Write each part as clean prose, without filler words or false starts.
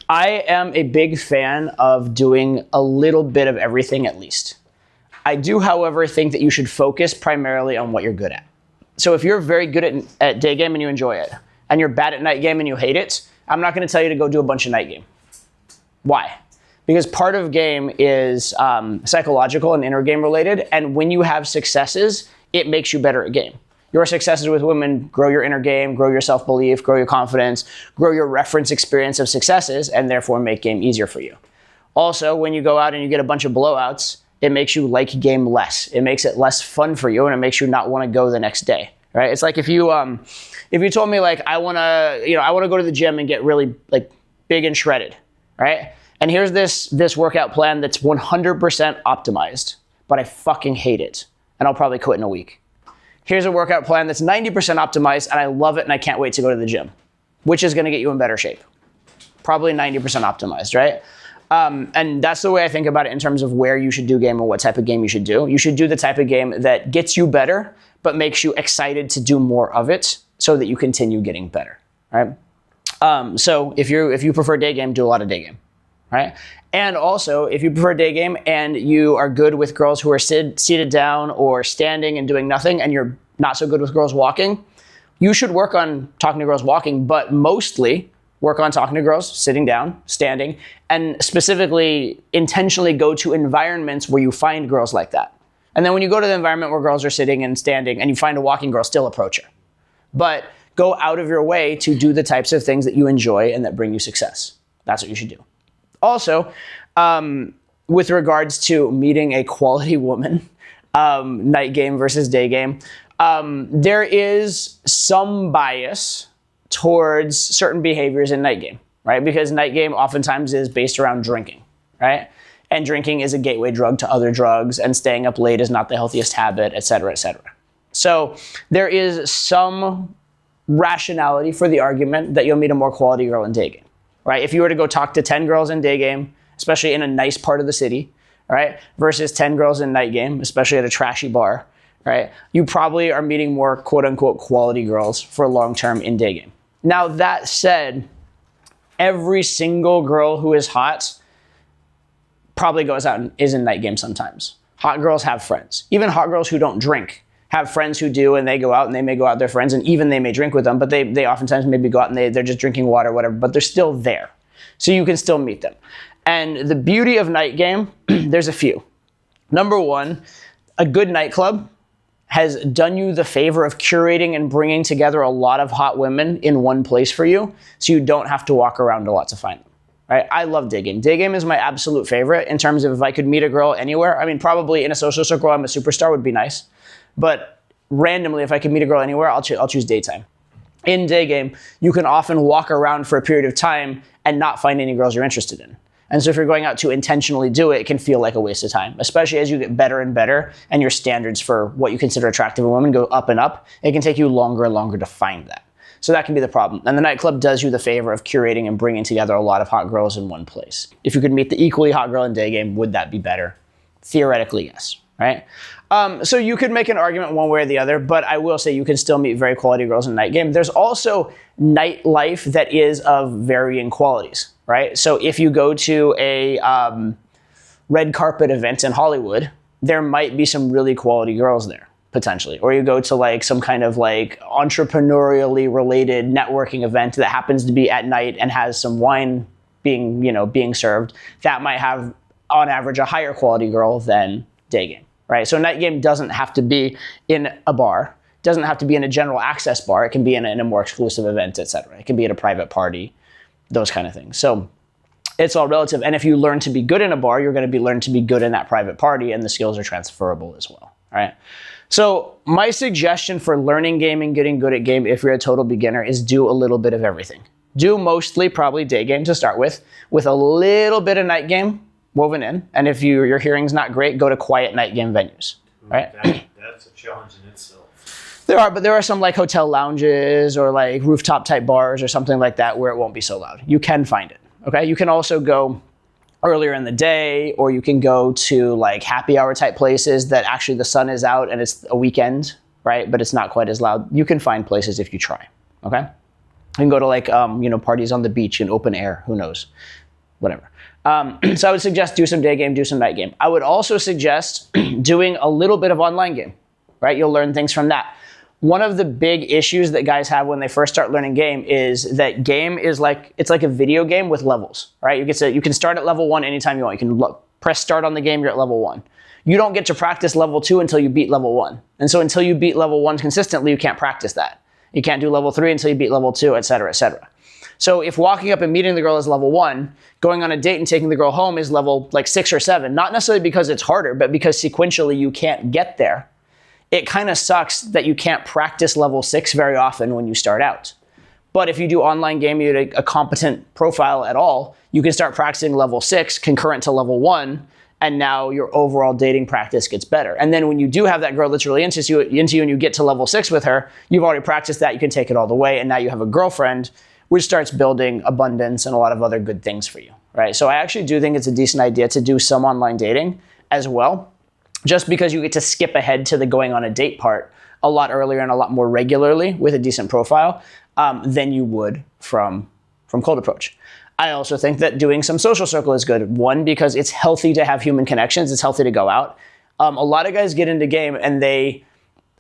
I am a big fan of doing a little bit of everything at least. I do, however, think that you should focus primarily on what you're good at. So if you're very good at day game and you enjoy it, and you're bad at night game and you hate it, I'm not going to tell you to go do a bunch of night game. Why? Because part of game is psychological and inner game related, and when you have successes, it makes you better at game. Your successes with women grow your inner game, grow your self-belief, grow your confidence, grow your reference experience of successes, and therefore make game easier for you. Also, when you go out and you get a bunch of blowouts, it makes you like game less. It makes it less fun for you, and it makes you not want to go the next day, right? It's like if you told me like I want to go to the gym and get really like big and shredded, right? And here's this workout plan that's 100% optimized, but I fucking hate it, and I'll probably quit in a week. Here's a workout plan that's 90% optimized, and I love it, and I can't wait to go to the gym. Which is going to get you in better shape? Probably 90% optimized, right? And that's the way I think about it in terms of where you should do game and what type of game you should do. You should do the type of game that gets you better, but makes you excited to do more of it so that you continue getting better, right? So if you prefer day game, do a lot of day game, right? And also, if you prefer day game and you are good with girls who are seated down or standing and doing nothing, and you're not so good with girls walking, you should work on talking to girls walking, but mostly work on talking to girls sitting down, standing, and specifically intentionally go to environments where you find girls like that. And then when you go to the environment where girls are sitting and standing and you find a walking girl, still approach her. But go out of your way to do the types of things that you enjoy and that bring you success. That's what you should do. Also, with regards to meeting a quality woman, night game versus day game, there is some bias towards certain behaviors in night game, right? Because night game oftentimes is based around drinking, right? And drinking is a gateway drug to other drugs, and staying up late is not the healthiest habit, et cetera, et cetera. So there is some rationality for the argument that you'll meet a more quality girl in day game. Right? If you were to go talk to 10 girls in day game, especially in a nice part of the city, right, versus 10 girls in night game, especially at a trashy bar, right, you probably are meeting more quote-unquote quality girls for long-term in day game. Now, that said, every single girl who is hot probably goes out and is in night game sometimes. Hot girls have friends. Even hot girls who don't drink have friends who do, and they go out and they may go out with their friends, and even they may drink with them, but they oftentimes maybe go out and they're just drinking water or whatever, but they're still there. So you can still meet them. And the beauty of night game, there's a few. Number one, a good nightclub has done you the favor of curating and bringing together a lot of hot women in one place for you, so you don't have to walk around a lot to find them. Right? I love day game. Day game is my absolute favorite in terms of if I could meet a girl anywhere. I mean, probably in a social circle, I'm a superstar would be nice. But randomly, if I could meet a girl anywhere, I'll choose daytime. In day game, you can often walk around for a period of time and not find any girls you're interested in. And so if you're going out to intentionally do it, it can feel like a waste of time, especially as you get better and better and your standards for what you consider attractive in women go up and up. It can take you longer and longer to find that. So that can be the problem. And the nightclub does you the favor of curating and bringing together a lot of hot girls in one place. If you could meet the equally hot girl in day game, would that be better? Theoretically, yes, right? So you could make an argument one way or the other, but I will say you can still meet very quality girls in night game. There's also nightlife that is of varying qualities, right? So if you go to a red carpet event in Hollywood, there might be some really quality girls there, potentially. Or you go to like some kind of like entrepreneurially related networking event that happens to be at night and has some wine being served, that might have on average a higher quality girl than day game. Right? So night game doesn't have to be in a bar, doesn't have to be in a general access bar. It can be in a more exclusive event, etc. It can be at a private party, those kind of things. So it's all relative. And if you learn to be good in a bar, you're going to learn to be good in that private party, and the skills are transferable as well. Right? So my suggestion for learning game and getting good at game, if you're a total beginner, is do a little bit of everything. Do mostly probably day game to start with a little bit of night game woven in, and if your hearing's not great, go to quiet night game venues, right? That's a challenge in itself. There are some like hotel lounges or like rooftop type bars or something like that where it won't be so loud. You can find it, okay? You can also go earlier in the day, or you can go to like happy hour type places that actually the sun is out and it's a weekend, right? But it's not quite as loud. You can find places if you try, okay? can go to like parties on the beach in open air. Who knows? Whatever. So I would suggest do some day game, do some night game. I would also suggest doing a little bit of online game, right? You'll learn things from that. One of the big issues that guys have when they first start learning game is that game is it's like a video game with levels, right? You can start at level 1 anytime you want. You can press start on the game, you're at level 1. You don't get to practice level 2 until you beat level 1. And so until you beat level 1 consistently, you can't practice that. You can't do level 3 until you beat level 2, et cetera, et cetera. So if walking up and meeting the girl is level 1, going on a date and taking the girl home is level 6 or 7, not necessarily because it's harder, but because sequentially you can't get there, it kind of sucks that you can't practice level 6 very often when you start out. But if you do online game, you get a competent profile at all, you can start practicing level 6 concurrent to level 1, and now your overall dating practice gets better. And then when you do have that girl that's really into you and you get to level 6 with her, you've already practiced that, you can take it all the way, and now you have a girlfriend, which starts building abundance and a lot of other good things for you, right? So I actually do think it's a decent idea to do some online dating as well, just because you get to skip ahead to the going on a date part a lot earlier and a lot more regularly with a decent profile than you would from cold approach. I also think that doing some social circle is good. One, because it's healthy to have human connections. It's healthy to go out. A lot of guys get into game and they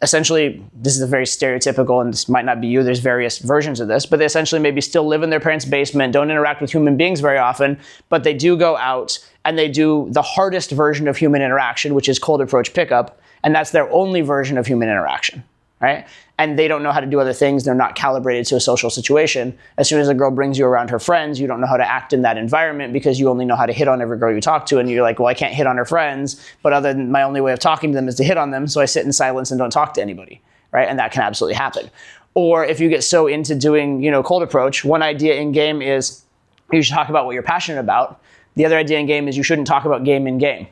essentially, this is a very stereotypical, and this might not be you, there's various versions of this, but they essentially maybe still live in their parents' basement, don't interact with human beings very often, but they do go out and they do the hardest version of human interaction, which is cold approach pickup, and that's their only version of human interaction, right? And they don't know how to do other things, they're not calibrated to a social situation. As soon as a girl brings you around her friends, you don't know how to act in that environment because you only know how to hit on every girl you talk to, and you're like, well, I can't hit on her friends, but other than my only way of talking to them is to hit on them, so I sit in silence and don't talk to anybody, right? And that can absolutely happen. Or if you get so into doing, cold approach, one idea in game is you should talk about what you're passionate about. The other idea in game is you shouldn't talk about game in game.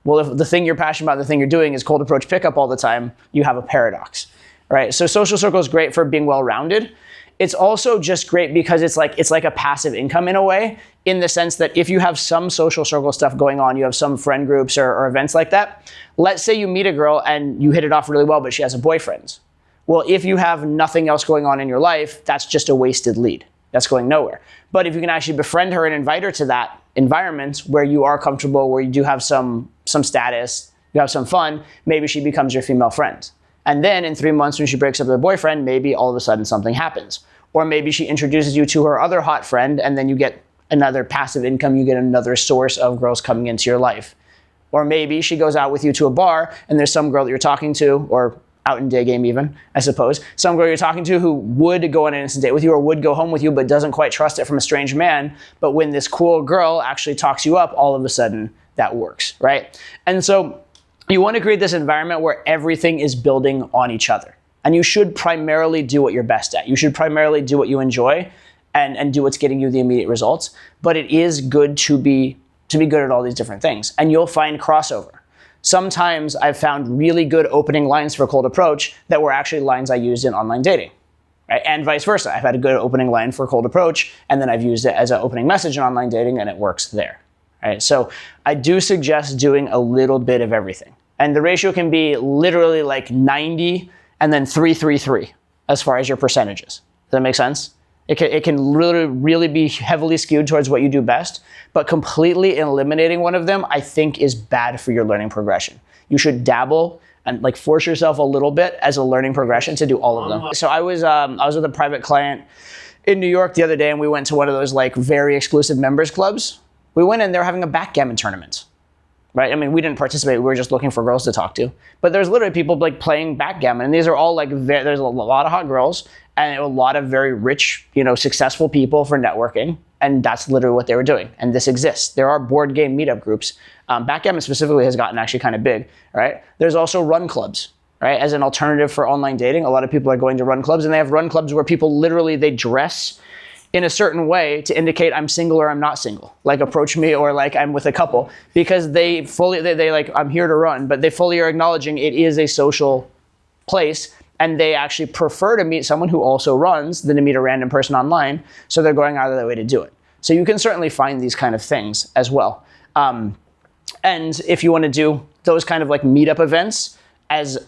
Well, if the thing you're passionate about, the thing you're doing is cold approach pickup all the time, you have a paradox. Right, so social circle is great for being well-rounded. It's also just great because it's like a passive income in a way, in the sense that if you have some social circle stuff going on, you have some friend groups or events like that. Let's say you meet a girl and you hit it off really well, but she has a boyfriend. Well, if you have nothing else going on in your life, that's just a wasted lead. That's going nowhere. But if you can actually befriend her and invite her to that environment where you are comfortable, where you do have some status, you have some fun, maybe she becomes your female friend. And then in 3 months when she breaks up with her boyfriend, maybe all of a sudden something happens. Or maybe she introduces you to her other hot friend and then you get another passive income, you get another source of girls coming into your life. Or maybe she goes out with you to a bar and there's some girl that you're talking to, or out in day game even, I suppose, some girl you're talking to who would go on an instant date with you or would go home with you but doesn't quite trust it from a strange man. But when this cool girl actually talks you up, all of a sudden that works, right? And so you want to create this environment where everything is building on each other. And you should primarily do what you're best at. You should primarily do what you enjoy and do what's getting you the immediate results. But it is good to be good at all these different things. And you'll find crossover. Sometimes I've found really good opening lines for cold approach that were actually lines I used in online dating. Right? And vice versa. I've had a good opening line for cold approach, and then I've used it as an opening message in online dating, and it works there. Right, so I do suggest doing a little bit of everything. And the ratio can be literally like 90 and then 3-3-3 as far as your percentages. Does that make sense? It can really be heavily skewed towards what you do best, but completely eliminating one of them, I think, is bad for your learning progression. You should dabble and force yourself a little bit as a learning progression to do all of them. So I was with a private client in New York the other day, and we went to one of those very exclusive members clubs. We went in, they were having a backgammon tournament, right? I mean, we didn't participate, we were just looking for girls to talk to. But there's literally people playing backgammon, and these are all there's a lot of hot girls, and a lot of very rich, successful people for networking, and that's literally what they were doing. And this exists. There are board game meetup groups. Backgammon specifically has gotten actually kind of big, right? There's also run clubs, right? As an alternative for online dating, a lot of people are going to run clubs, and they have run clubs where people literally, they dress in a certain way to indicate I'm single or I'm not single. Approach me, or I'm with a couple, because they I'm here to run, but they fully are acknowledging it is a social place, and they actually prefer to meet someone who also runs than to meet a random person online, so they're going out of their way to do it. So you can certainly find these kind of things as well. And if you want to do those kind of meetup events as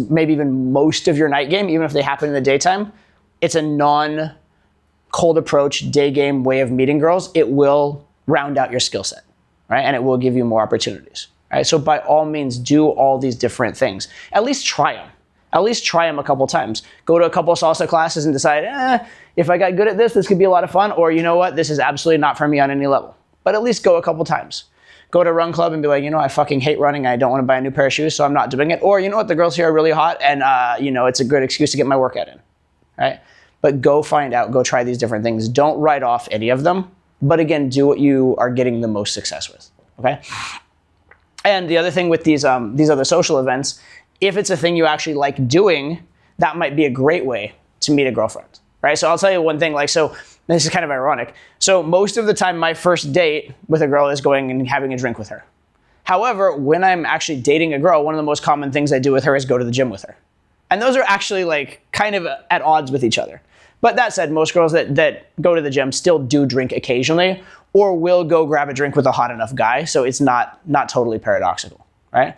maybe even most of your night game, even if they happen in the daytime, it's a non-cold approach, day game way of meeting girls, it will round out your skill set, right? And it will give you more opportunities, right? So by all means, do all these different things. At least try them. At least try them a couple times. Go to a couple salsa classes and decide, if I got good at this, this could be a lot of fun, or you know what, this is absolutely not for me on any level. But at least go a couple times. Go to a run club and be like, I fucking hate running. I don't want to buy a new pair of shoes, so I'm not doing it. Or you know what, the girls here are really hot, and it's a good excuse to get my workout in, right? But go find out, go try these different things. Don't write off any of them, but again, do what you are getting the most success with, okay? And the other thing with these other social events, if it's a thing you actually like doing, that might be a great way to meet a girlfriend, right? So I'll tell you one thing, so this is kind of ironic. So most of the time, my first date with a girl is going and having a drink with her. However, when I'm actually dating a girl, one of the most common things I do with her is go to the gym with her. And those are actually kind of at odds with each other. But that said, most girls that go to the gym still do drink occasionally, or will go grab a drink with a hot enough guy. So it's not totally paradoxical, right?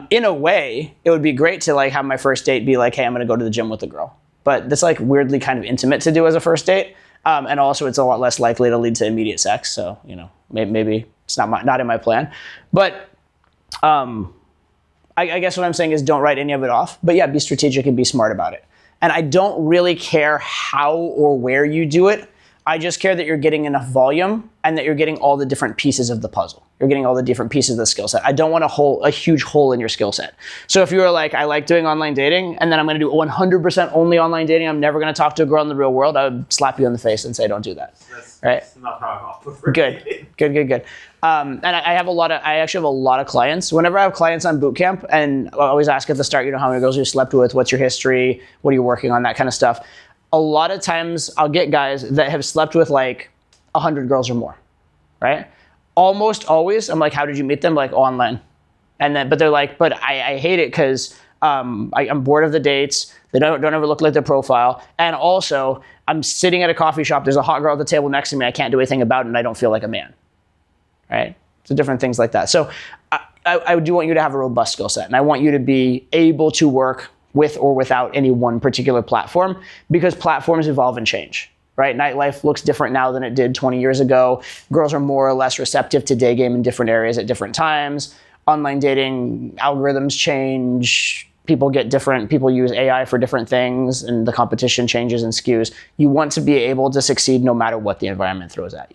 In a way, it would be great to have my first date be like, hey, I'm going to go to the gym with a girl. But that's weirdly kind of intimate to do as a first date. And also it's a lot less likely to lead to immediate sex. So, maybe it's not in my plan. But I guess what I'm saying is don't write any of it off. But yeah, be strategic and be smart about it. And I don't really care how or where you do it. I just care that you're getting enough volume and that you're getting all the different pieces of the puzzle. You're getting all the different pieces of the skill set. I don't want a huge hole in your skill set. So if you were like, I like doing online dating, and then I'm going to do 100% only online dating, I'm never going to talk to a girl in the real world, I would slap you in the face and say, don't do that. That's not how I offer. Good. And I actually have a lot of clients. Whenever I have clients on boot camp, and I always ask at the start, how many girls you slept with, what's your history, what are you working on, that kind of stuff. A lot of times I'll get guys that have slept with 100 girls or more, right? Almost always, I'm like, how did you meet them? Online. But they're like, but I hate it because I'm bored of the dates. They don't ever look like their profile. And also, I'm sitting at a coffee shop. There's a hot girl at the table next to me. I can't do anything about it, and I don't feel like a man, right? So different things like that. So I do want you to have a robust skill set, and I want you to be able to work with or without any one particular platform, because platforms evolve and change, right? Nightlife looks different now than it did 20 years ago. Girls are more or less receptive to day game in different areas at different times. Online dating algorithms change. People use AI for different things, and the competition changes and skews. You want to be able to succeed no matter what the environment throws at you.